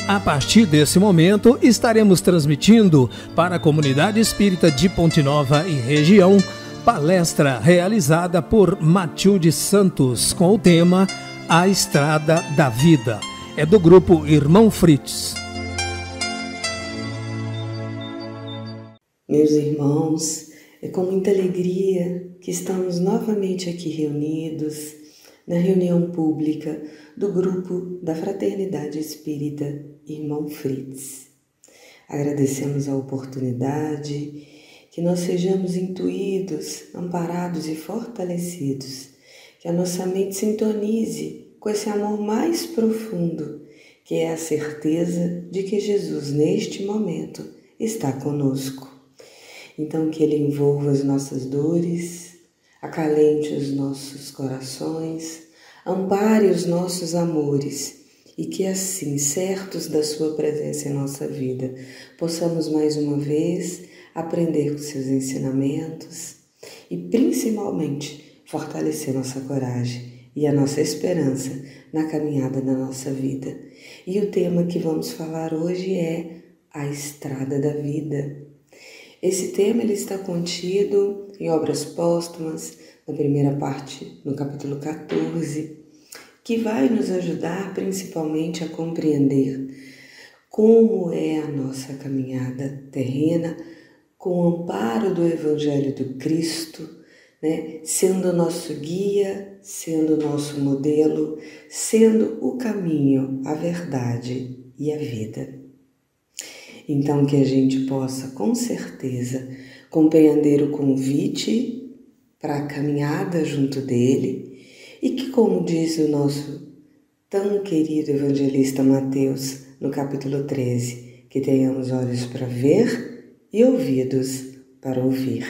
A partir desse momento, estaremos transmitindo para a comunidade espírita de Ponte Nova e região, palestra realizada por Matilde Santos, com o tema A Estrada da Vida. É do grupo Irmão Fritz. Meus irmãos, é com muita alegria que estamos novamente aqui reunidos na reunião pública do grupo da Fraternidade Espírita Irmão Fritz. Agradecemos a oportunidade, que nós sejamos intuídos, amparados e fortalecidos, que a nossa mente sintonize com esse amor mais profundo, que é a certeza de que Jesus, neste momento, está conosco. Então, que Ele envolva as nossas dores, acalente os nossos corações, ampare os nossos amores e que assim, certos da Sua presença em nossa vida, possamos mais uma vez aprender com Seus ensinamentos e principalmente fortalecer nossa coragem e a nossa esperança na caminhada da nossa vida. E o tema que vamos falar hoje é a Estrada da Vida. Esse tema ele está contido em Obras Póstumas, na primeira parte, no capítulo 14, que vai nos ajudar principalmente a compreender como é a nossa caminhada terrena, com o amparo do Evangelho do Cristo, sendo o nosso guia, sendo o nosso modelo, sendo o caminho, a verdade e a vida. Então, que a gente possa, com certeza, compreender o convite para a caminhada junto dele e que, como diz o nosso tão querido evangelista Mateus, no capítulo 13, que tenhamos olhos para ver e ouvidos para ouvir.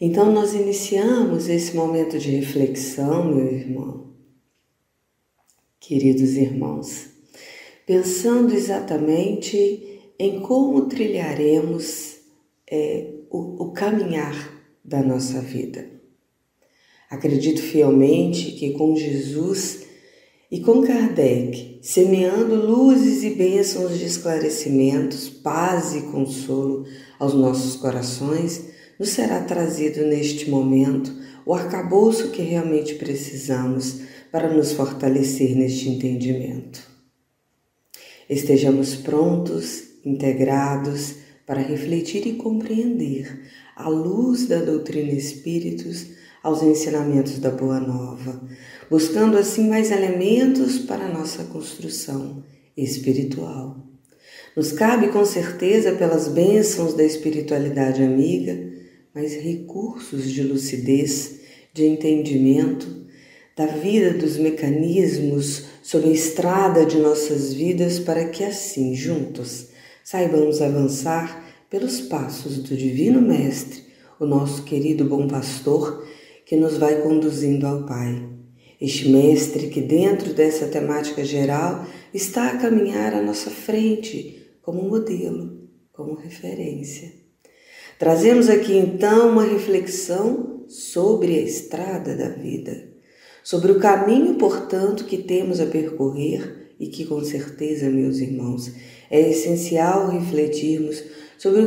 Então, nós iniciamos esse momento de reflexão, meu irmão, queridos irmãos, pensando exatamente em como trilharemos o caminhar da nossa vida. Acredito fielmente que com Jesus e com Kardec, semeando luzes e bênçãos de esclarecimentos, paz e consolo aos nossos corações, nos será trazido neste momento o arcabouço que realmente precisamos para nos fortalecer neste entendimento. Estejamos prontos, integrados, para refletir e compreender, à luz da doutrina espíritos, aos ensinamentos da Boa Nova, buscando assim mais elementos para a nossa construção espiritual. Nos cabe com certeza, pelas bênçãos da espiritualidade amiga, mais recursos de lucidez, de entendimento, da vida dos mecanismos sobre a estrada de nossas vidas, para que assim, juntos, saibamos avançar pelos passos do Divino Mestre, o nosso querido bom pastor, que nos vai conduzindo ao Pai. Este Mestre que, dentro dessa temática geral, está a caminhar à nossa frente como modelo, como referência. Trazemos aqui então uma reflexão sobre a estrada da vida, sobre o caminho, portanto, que temos a percorrer e que, com certeza, meus irmãos, é essencial refletirmos sobre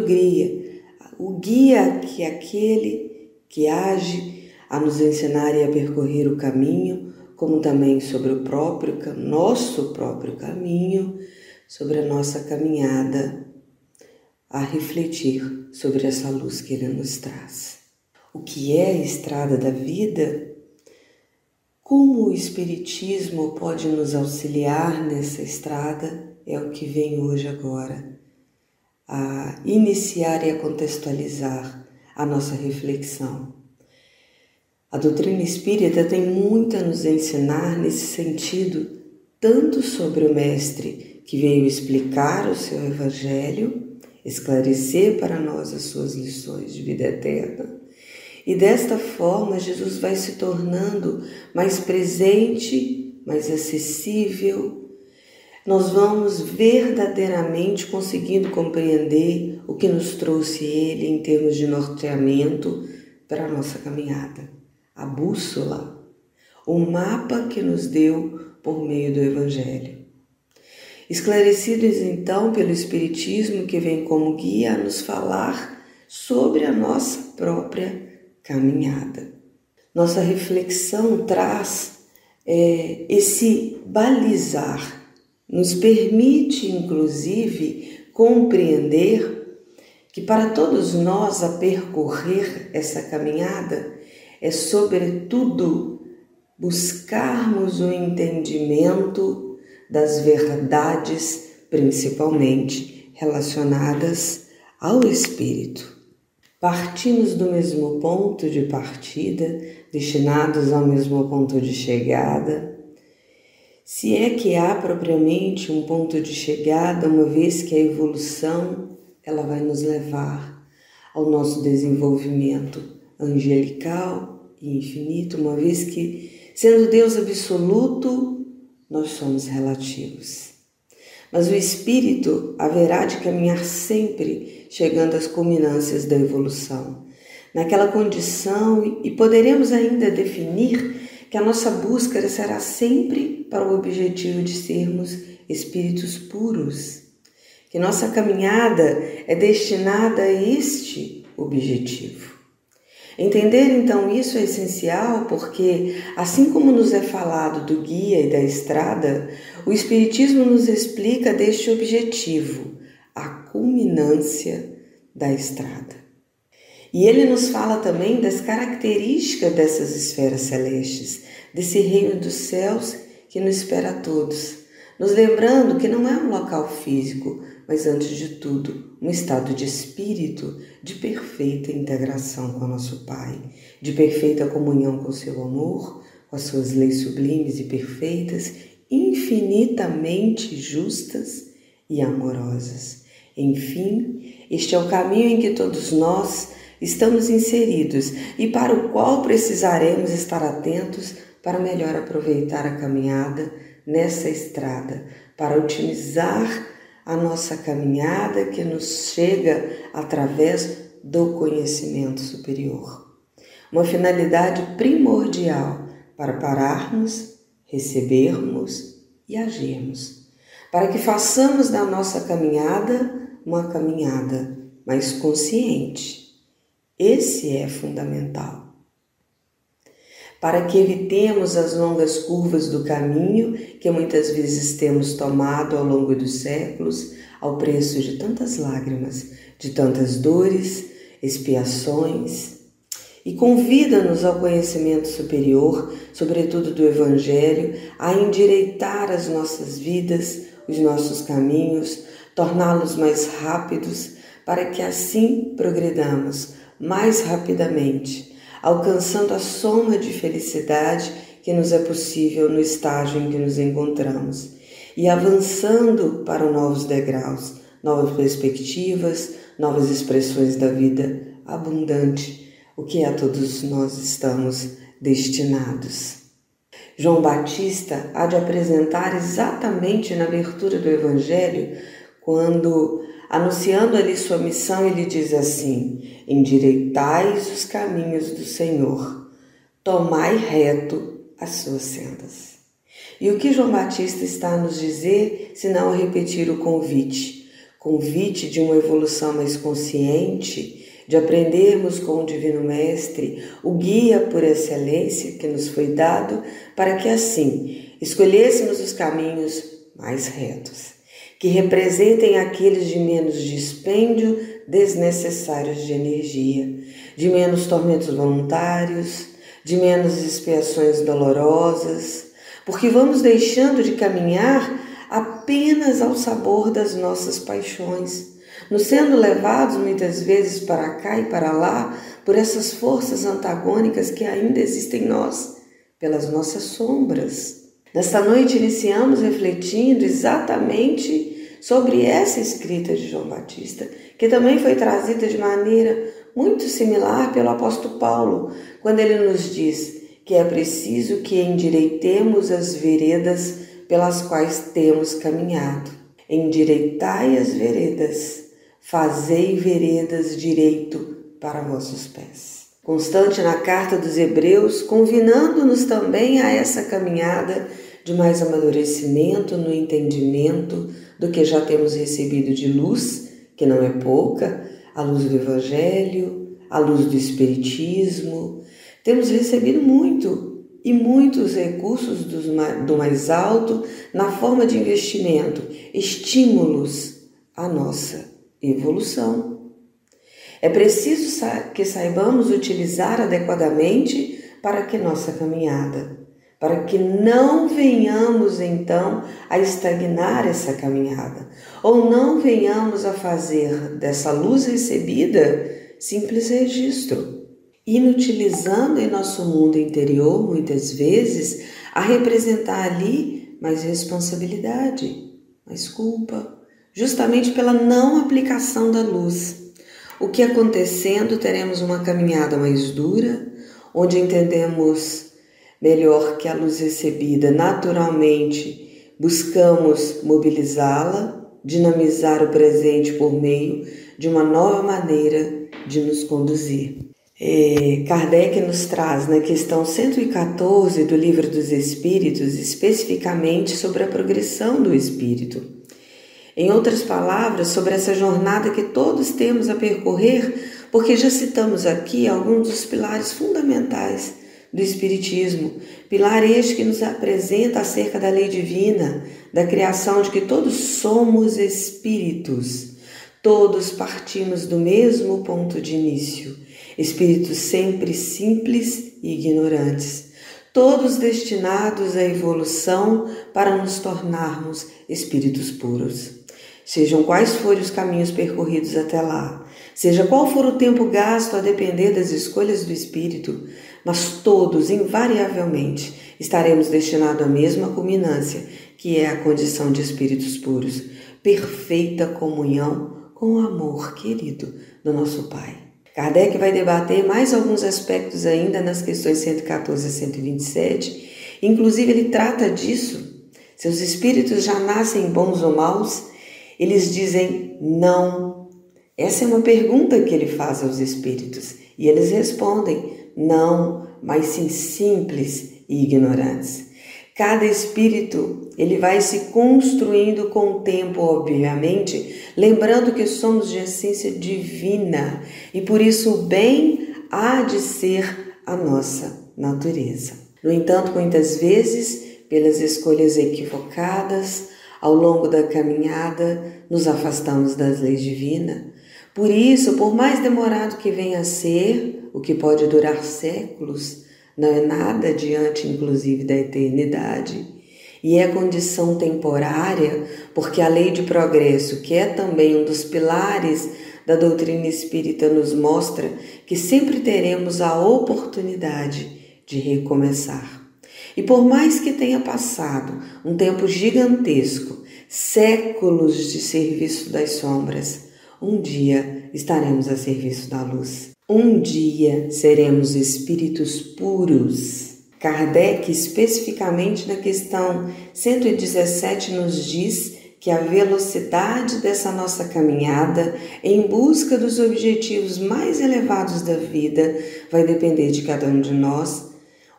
o guia que é aquele que age a nos ensinar e a percorrer o caminho, como também sobre o nosso próprio caminho, sobre a nossa caminhada, a refletir sobre essa luz que Ele nos traz. O que é a estrada da vida? Como o Espiritismo pode nos auxiliar nessa estrada é o que vem hoje agora, a iniciar e a contextualizar a nossa reflexão. A doutrina espírita tem muito a nos ensinar nesse sentido, tanto sobre o Mestre que veio explicar o seu Evangelho, esclarecer para nós as suas lições de vida eterna. E desta forma, Jesus vai se tornando mais presente, mais acessível. Nós vamos verdadeiramente conseguindo compreender o que nos trouxe Ele em termos de norteamento para a nossa caminhada. A bússola, o mapa que nos deu por meio do Evangelho. esclarecidos então pelo Espiritismo, que vem como guia a nos falar sobre a nossa própria caminhada. Nossa reflexão traz esse balizar, nos permite inclusive compreender que para todos nós a percorrer essa caminhada é sobretudo buscarmos o entendimento das verdades, principalmente relacionadas ao espírito. Partimos do mesmo ponto de partida, destinados ao mesmo ponto de chegada. Se é que há propriamente um ponto de chegada, uma vez que a evolução ela vai nos levar ao nosso desenvolvimento angelical e infinito, uma vez que, sendo Deus absoluto, nós somos relativos. Mas o espírito haverá de caminhar sempre chegando às culminâncias da evolução, naquela condição, e poderemos ainda definir que a nossa busca será sempre para o objetivo de sermos espíritos puros, que nossa caminhada é destinada a este objetivo. Entender então isso é essencial porque, assim como nos é falado do guia e da estrada, o Espiritismo nos explica deste objetivo, a culminância da estrada. E ele nos fala também das características dessas esferas celestes, desse reino dos céus que nos espera a todos, nos lembrando que não é um local físico, mas antes de tudo, um estado de espírito de perfeita integração com o nosso Pai, de perfeita comunhão com o seu amor, com as suas leis sublimes e perfeitas, infinitamente justas e amorosas. Enfim, este é o caminho em que todos nós estamos inseridos e para o qual precisaremos estar atentos para melhor aproveitar a caminhada nessa estrada, para otimizar a nossa caminhada que nos chega através do conhecimento superior. Uma finalidade primordial para pararmos, recebermos e agirmos, para que façamos da nossa caminhada uma caminhada mais consciente. Esse é fundamental. Para que evitemos as longas curvas do caminho que muitas vezes temos tomado ao longo dos séculos, ao preço de tantas lágrimas, de tantas dores, expiações, e convida-nos ao conhecimento superior, sobretudo do Evangelho, a endireitar as nossas vidas, os nossos caminhos, torná-los mais rápidos, para que assim progredamos mais rapidamente, alcançando a soma de felicidade que nos é possível no estágio em que nos encontramos e avançando para novos degraus, novas perspectivas, novas expressões da vida abundante, o que a todos nós estamos destinados. João Batista há de apresentar exatamente na abertura do Evangelho, quando, anunciando ali sua missão, ele diz assim: endireitais os caminhos do Senhor, tomai reto as suas sendas. E o que João Batista está a nos dizer, senão a repetir o convite de uma evolução mais consciente, de aprendermos com o Divino Mestre, o guia por excelência que nos foi dado, para que assim escolhêssemos os caminhos mais retos, que representem aqueles de menos dispêndio desnecessários de energia, de menos tormentos voluntários, de menos expiações dolorosas, porque vamos deixando de caminhar apenas ao sabor das nossas paixões, nos sendo levados muitas vezes para cá e para lá por essas forças antagônicas que ainda existem em nós, pelas nossas sombras. Nesta noite iniciamos refletindo exatamente sobre essa escrita de João Batista, que também foi trazida de maneira muito similar pelo apóstolo Paulo, quando ele nos diz que é preciso que endireitemos as veredas pelas quais temos caminhado. Endireitai as veredas, fazei veredas direito para vossos pés. Constante na carta dos Hebreus, convidando-nos também a essa caminhada de mais amadurecimento no entendimento do que já temos recebido de luz, que não é pouca, a luz do Evangelho, a luz do Espiritismo. Temos recebido muito e muitos recursos do mais alto na forma de investimento, estímulos à nossa evolução. É preciso que saibamos utilizar adequadamente para que nossa caminhada, para que não venhamos então a estagnar essa caminhada, ou não venhamos a fazer dessa luz recebida simples registro, inutilizando em nosso mundo interior, muitas vezes, a representar ali mais responsabilidade, mais culpa, justamente pela não aplicação da luz. O que acontecendo, teremos uma caminhada mais dura, onde entendemos melhor que a luz recebida naturalmente buscamos mobilizá-la, dinamizar o presente por meio de uma nova maneira de nos conduzir. Kardec nos traz na questão 114 do Livro dos Espíritos, especificamente sobre a progressão do espírito. Em outras palavras, sobre essa jornada que todos temos a percorrer, porque já citamos aqui alguns dos pilares fundamentais do Espiritismo, pilar este que nos apresenta acerca da lei divina, da criação de que todos somos espíritos, todos partimos do mesmo ponto de início, espíritos sempre simples e ignorantes, todos destinados à evolução para nos tornarmos espíritos puros. Sejam quais forem os caminhos percorridos até lá, seja qual for o tempo gasto a depender das escolhas do espírito, mas todos, invariavelmente, estaremos destinados à mesma culminância, que é a condição de espíritos puros, perfeita comunhão com o amor querido do nosso Pai. Kardec vai debater mais alguns aspectos ainda nas questões 114 a 127, inclusive ele trata disso. Se os espíritos já nascem bons ou maus, eles dizem não. Essa é uma pergunta que ele faz aos espíritos e eles respondem não, mas sim simples e ignorantes. Cada espírito ele vai se construindo com o tempo, obviamente, lembrando que somos de essência divina e por isso o bem há de ser a nossa natureza. No entanto, muitas vezes, pelas escolhas equivocadas, ao longo da caminhada, nos afastamos das leis divinas. Por isso, por mais demorado que venha a ser, o que pode durar séculos, não é nada diante, inclusive, da eternidade. E é condição temporária, porque a lei de progresso, que é também um dos pilares da doutrina espírita, nos mostra que sempre teremos a oportunidade de recomeçar. E por mais que tenha passado um tempo gigantesco, séculos de serviço das sombras, um dia estaremos a serviço da luz. Um dia seremos espíritos puros. Kardec, especificamente na questão 117, nos diz que a velocidade dessa nossa caminhada em busca dos objetivos mais elevados da vida vai depender de cada um de nós,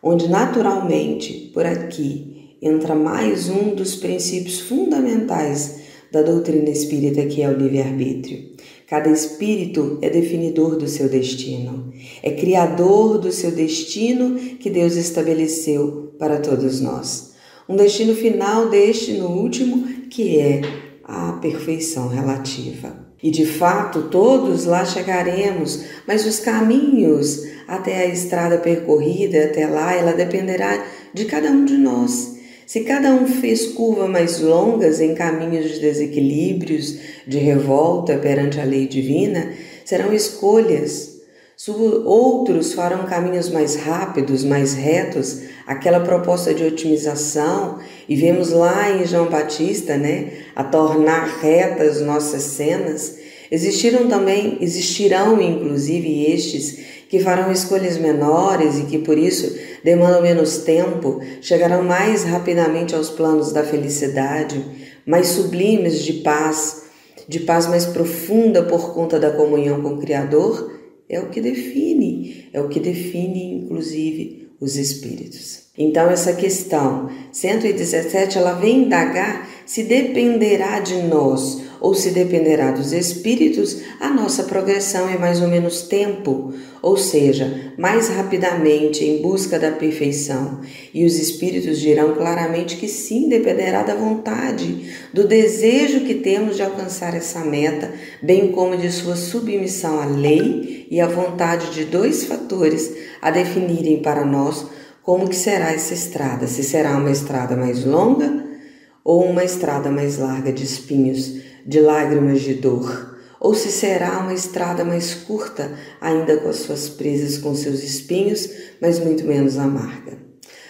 onde naturalmente, por aqui, entra mais um dos princípios fundamentais da doutrina espírita, que é o livre-arbítrio. Cada espírito é definidor do seu destino, é criador do seu destino que Deus estabeleceu para todos nós. Um destino final, destino último, que é a perfeição relativa. E de fato, todos lá chegaremos, mas os caminhos até a estrada percorrida, até lá, ela dependerá de cada um de nós. Se cada um fez curvas mais longas em caminhos de desequilíbrios, de revolta perante a lei divina, serão escolhas. Outros farão caminhos mais rápidos, mais retos, aquela proposta de otimização, e vemos lá em João Batista, a tornar retas nossas cenas. Existirão inclusive estes que farão escolhas menores e que por isso demandam menos tempo, chegarão mais rapidamente aos planos da felicidade, mais sublimes de paz mais profunda por conta da comunhão com o Criador. É o que define inclusive os espíritos. Então essa questão 117, ela vem indagar se dependerá de nós ou se dependerá dos espíritos, a nossa progressão é mais ou menos tempo, ou seja, mais rapidamente em busca da perfeição. E os espíritos dirão claramente que sim, dependerá da vontade, do desejo que temos de alcançar essa meta, bem como de sua submissão à lei e à vontade de dois fatores a definirem para nós como que será essa estrada, se será uma estrada mais longa ou uma estrada mais larga de espinhos, de lágrimas de dor, ou se será uma estrada mais curta, ainda com as suas presas com seus espinhos, mas muito menos amarga,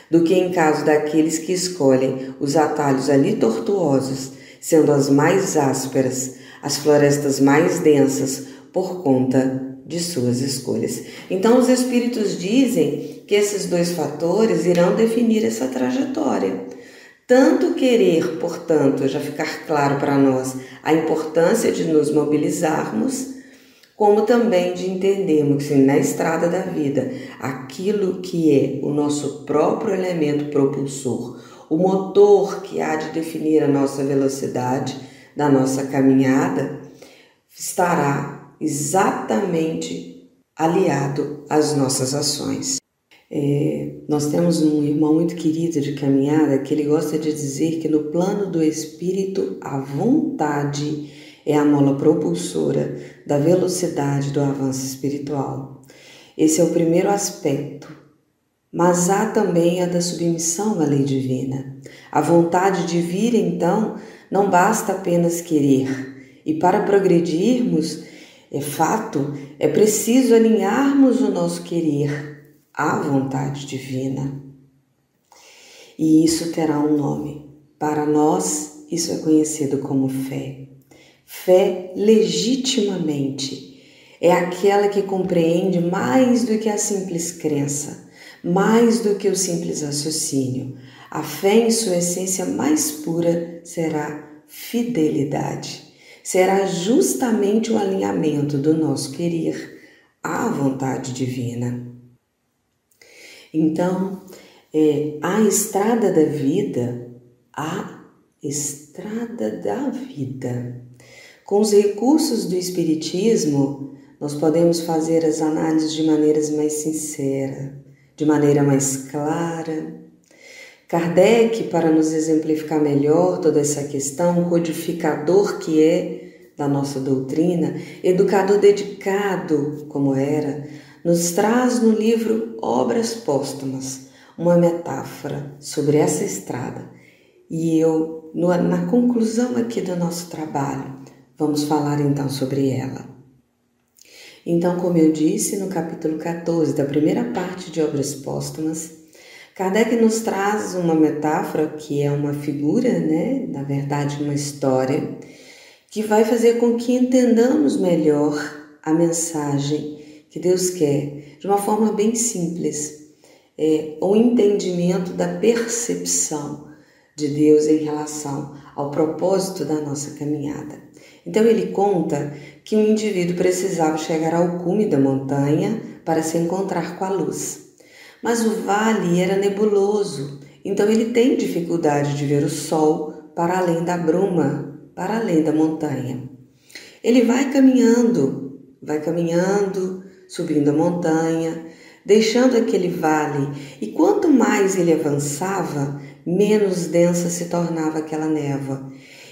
do que em caso daqueles que escolhem os atalhos ali tortuosos, sendo as mais ásperas, as florestas mais densas, por conta de suas escolhas. Então os espíritos dizem que esses dois fatores irão definir essa trajetória. Tanto querer, portanto, já ficar claro para nós a importância de nos mobilizarmos, como também de entendermos que na estrada da vida, aquilo que é o nosso próprio elemento propulsor, o motor que há de definir a nossa velocidade da nossa caminhada, estará exatamente aliado às nossas ações. Nós temos um irmão muito querido de caminhada que ele gosta de dizer que no plano do espírito a vontade é a mola propulsora da velocidade do avanço espiritual. Esse é o primeiro aspecto, mas há também a da submissão à lei divina. A vontade de vir, então, não basta apenas querer, e para progredirmos, é preciso alinharmos o nosso querer à vontade divina. E isso terá um nome. Para nós, isso é conhecido como fé. Fé legitimamente é aquela que compreende mais do que a simples crença, mais do que o simples raciocínio. A fé, em sua essência mais pura, será fidelidade. Será justamente o alinhamento do nosso querer à vontade divina. Então, a estrada da vida, com os recursos do Espiritismo, nós podemos fazer as análises de maneiras mais sinceras, de maneira mais clara. Kardec, para nos exemplificar melhor toda essa questão, codificador que é da nossa doutrina, educador dedicado como era, nos traz no livro Obras Póstumas uma metáfora sobre essa estrada. E na conclusão aqui do nosso trabalho, vamos falar então sobre ela. Então, como eu disse no capítulo 14 da primeira parte de Obras Póstumas, Kardec nos traz uma metáfora que é uma figura, na verdade uma história, que vai fazer com que entendamos melhor a mensagem que Deus quer, de uma forma bem simples, o entendimento da percepção de Deus em relação ao propósito da nossa caminhada. Então ele conta que um indivíduo precisava chegar ao cume da montanha para se encontrar com a luz. Mas o vale era nebuloso, então ele tem dificuldade de ver o sol para além da bruma, para além da montanha. Ele vai caminhando, subindo a montanha, deixando aquele vale, e quanto mais ele avançava, menos densa se tornava aquela névoa,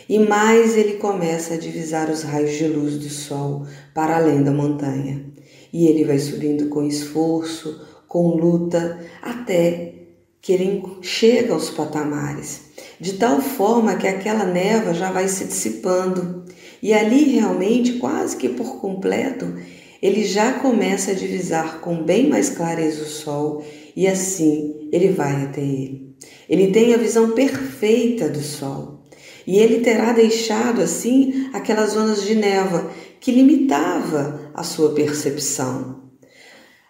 e mais ele começa a divisar os raios de luz do sol para além da montanha. E ele vai subindo com esforço, com luta, até que ele chega aos patamares, de tal forma que aquela névoa já vai se dissipando, e ali realmente, quase que por completo, ele já começa a divisar com bem mais clareza o sol, e assim ele vai até ele. Ele tem a visão perfeita do sol, e ele terá deixado assim aquelas zonas de névoa que limitava a sua percepção.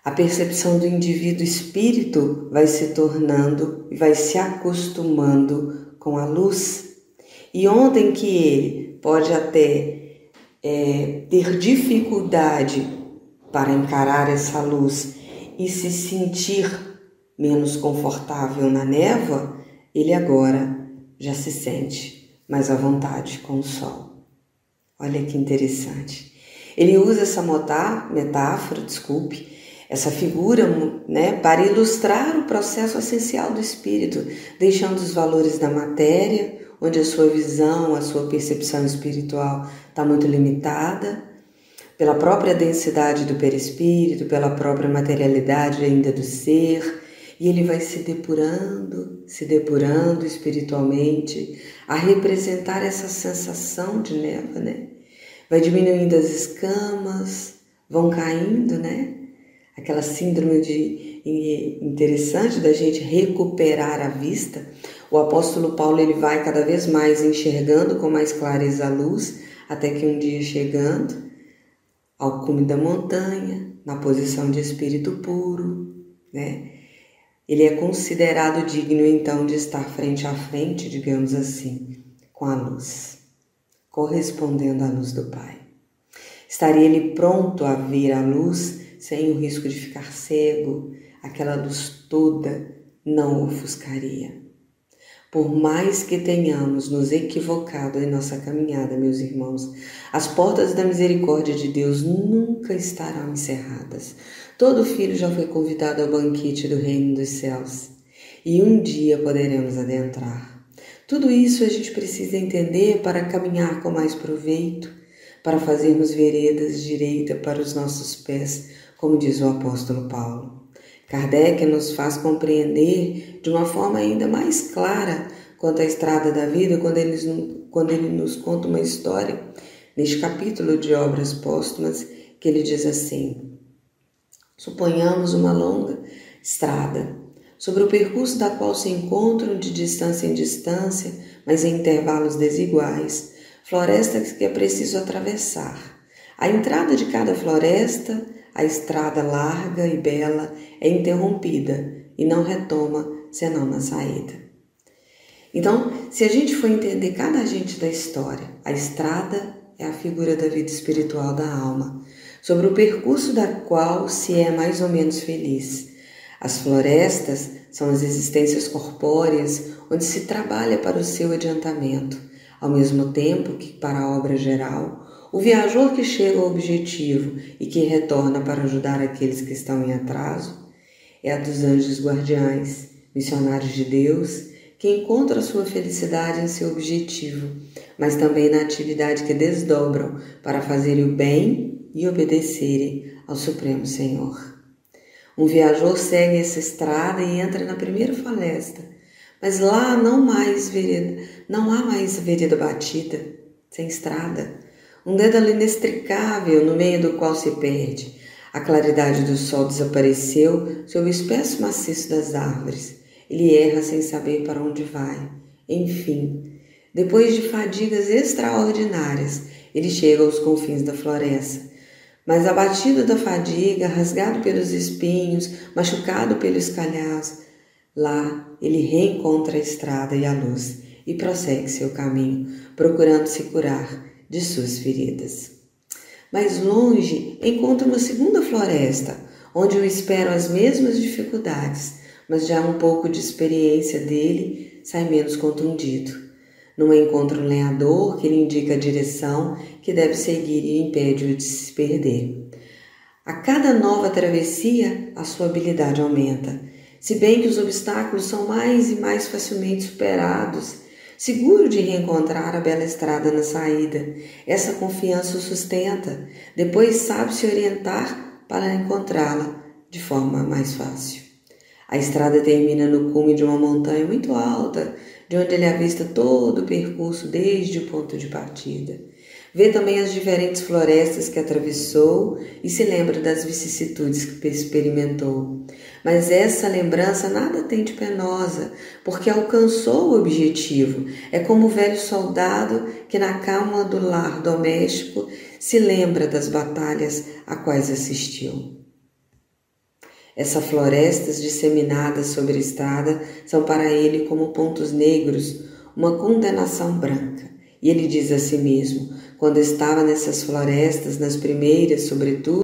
A percepção do indivíduo espírito vai se tornando e vai se acostumando com a luz, e onde que ele pode até ter dificuldade para encarar essa luz e se sentir menos confortável na névoa, ele agora já se sente mas à vontade com o sol. Olha que interessante. Ele usa essa metáfora, essa figura, né, para ilustrar o processo essencial do espírito, deixando os valores da matéria, onde a sua visão, a sua percepção espiritual está muito limitada, pela própria densidade do perispírito, pela própria materialidade ainda do ser, e ele vai se depurando espiritualmente, a representar essa sensação de névoa, né? Vai diminuindo as escamas, vão caindo, né? Aquela síndrome interessante da gente recuperar a vista. O apóstolo Paulo ele vai cada vez mais enxergando com mais clareza a luz, até que um dia chegando ao cume da montanha, na posição de espírito puro, né? Ele é considerado digno então de estar frente a frente, digamos assim, com a luz, correspondendo à luz do Pai. Estaria ele pronto a ver a luz sem o risco de ficar cego, aquela luz toda não o ofuscaria. Por mais que tenhamos nos equivocado em nossa caminhada, meus irmãos, as portas da misericórdia de Deus nunca estarão encerradas. Todo filho já foi convidado ao banquete do reino dos céus e um dia poderemos adentrar. Tudo isso a gente precisa entender para caminhar com mais proveito, para fazermos veredas direita para os nossos pés, como diz o apóstolo Paulo. Kardec nos faz compreender de uma forma ainda mais clara quanto à estrada da vida quando ele nos conta uma história neste capítulo de Obras Póstumas, que ele diz assim: suponhamos uma longa estrada, sobre o percurso da qual se encontram de distância em distância, mas em intervalos desiguais, florestas que é preciso atravessar. À entrada de cada floresta, a estrada larga e bela é interrompida e não retoma senão na saída. Então, se a gente for entender cada agente da história, a estrada é a figura da vida espiritual da alma, sobre o percurso da qual se é mais ou menos feliz. As florestas são as existências corpóreas onde se trabalha para o seu adiantamento, ao mesmo tempo que, para a obra geral, o viajor que chega ao objetivo e que retorna para ajudar aqueles que estão em atraso é a dos anjos guardiães, missionários de Deus, que encontram a sua felicidade em seu objetivo, mas também na atividade que desdobram para fazerem o bem e obedecerem ao Supremo Senhor. Um viajor segue essa estrada e entra na primeira floresta, mas lá não há mais vereda batida, sem estrada. Um dédalo inextricável no meio do qual se perde. A claridade do sol desapareceu sob o espesso maciço das árvores. Ele erra sem saber para onde vai. Enfim, depois de fadigas extraordinárias, ele chega aos confins da floresta. Mas abatido da fadiga, rasgado pelos espinhos, machucado pelos calhaus, lá ele reencontra a estrada e a luz e prossegue seu caminho, procurando se curar de suas feridas. Mais longe, encontra uma segunda floresta, onde o esperam as mesmas dificuldades, mas já um pouco de experiência dele sai menos contundido. Não encontra um lenhador que lhe indica a direção que deve seguir e impede-o de se perder. A cada nova travessia, a sua habilidade aumenta, se bem que os obstáculos são mais e mais facilmente superados. Seguro de reencontrar a bela estrada na saída, essa confiança o sustenta, depois sabe se orientar para encontrá-la de forma mais fácil. A estrada termina no cume de uma montanha muito alta, de onde ele avista todo o percurso desde o ponto de partida. Vê também as diferentes florestas que atravessou e se lembra das vicissitudes que experimentou. Mas essa lembrança nada tem de penosa, porque alcançou o objetivo. É como o velho soldado que na calma do lar doméstico se lembra das batalhas a quais assistiu. Essas florestas disseminadas sobre a estrada são para ele como pontos negros, uma condenação branca. E ele diz a si mesmo, quando estava nessas florestas, nas primeiras, sobretudo,